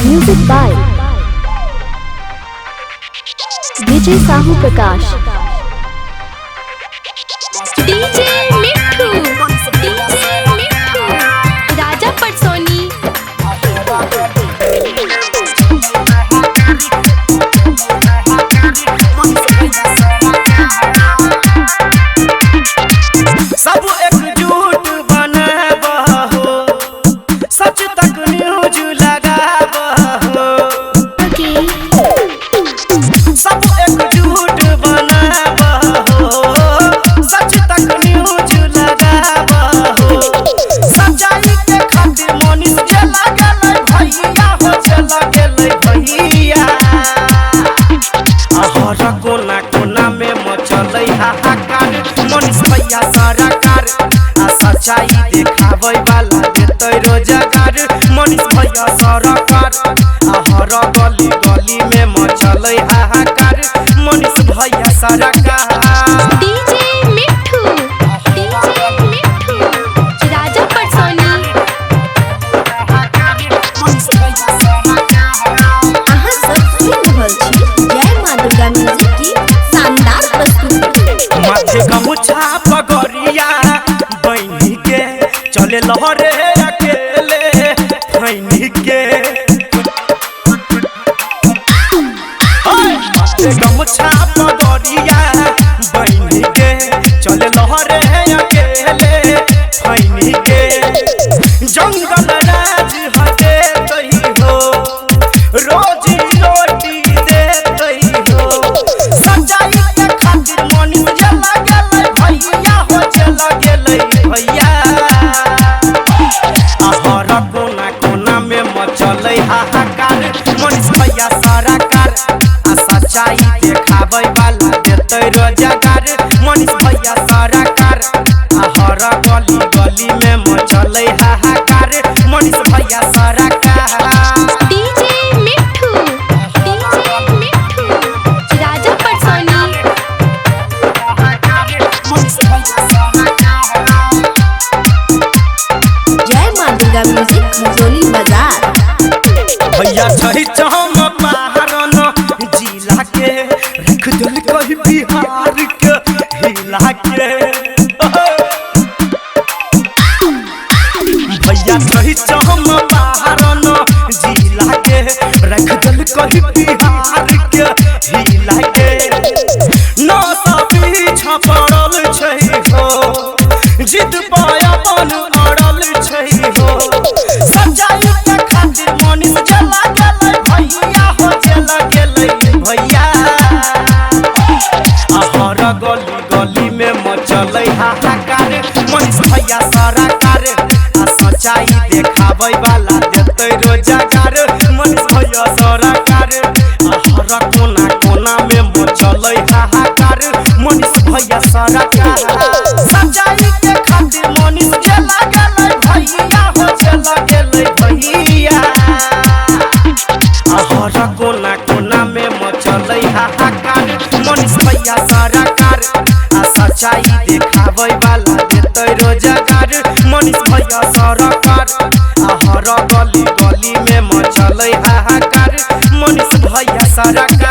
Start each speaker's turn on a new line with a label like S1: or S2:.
S1: Music by DJ Sahu Prakash.
S2: DJ मिठू राजा पटसोनी।
S3: सब एकजुट बनाबा हो, सच तक न्यूज लगाबा हो। सब एकजुट बनाबा हो, सच तक न्यूज लगाबा हो। सच्चाई के खातिर मनीष चला गेलै भैया हो, चला गेलै भैया। हर कोना कोना में मचलै हाहाकार, मनीष भैया सरकार आ सच्चाई देखाबै वाला देतै रोजगार। मनीष भैया सरकार आ हर गली गली में मचलै हाहाकार, मनीष भैया सरकार।
S2: DJ मिठू राजा पटसोनी।
S1: अहाँ सब सुनि रहल छी जय मां दुर्गा म्यूजिक की शानदार प्रस्तुति।
S3: माथे गमछा पगड़िया बहिनी के चले लहरे अकेले बहिनी के। माथे गमछा पगड़िया बहिनी के चले लहरे अकेले बहिनी के। जंगल राज हटे तही हो, रोजी रोटी देते हो। सच्चाई के खातिर मनीष चला गेलै भैया हो, चला गेलै भैया। हर कोना कोना में मचलै हाहाकार, मनीष भैया सरकार आ सच्चाई देखाबै वाला देतै रोजगार। मनीष भैया सरकार आ हर गली गली में मचलै हाहाकार, मनीष भैया सरकार।
S2: DJ मिठू राजा पटसोनी।
S1: जय मां दुर्गा म्यूजिक खजोली बाजार।
S3: भैया छही चम पारन जिला के, रख दिल कही बिहार के हिला के। भैया छही चम पारन जिला के, रख दिल कही बिहार के हिला के। नौ सौ पीछा पड़ल छै हो, जिद पाया अपन अड़ल छै हो। सच्चाई के खातिर मनीष चला गेलै भैया हो, चला गेलै भैया। हर गली गली में मचलै हाहाकार, मनीष भैया सरकार आ सच्चाई देखाबै वाला देतै रोजगार। मनीष भैया सरकार आ हर कोना कोना में मचलै हाहाकार, मनीष भैया सरकार। सच्चाई के खातिर मनीष चला गेलै भैया हो, चला गेलै भैया। हर कोना कोना में मचलै हाहाकार, मनीष भैया सरकार आ सच्चाई देखाबै वाला देतै रोजगार। मनीष भैया सरकार आ हर गली गली में मचलै हाहाकार, मनीष भैया सरकार।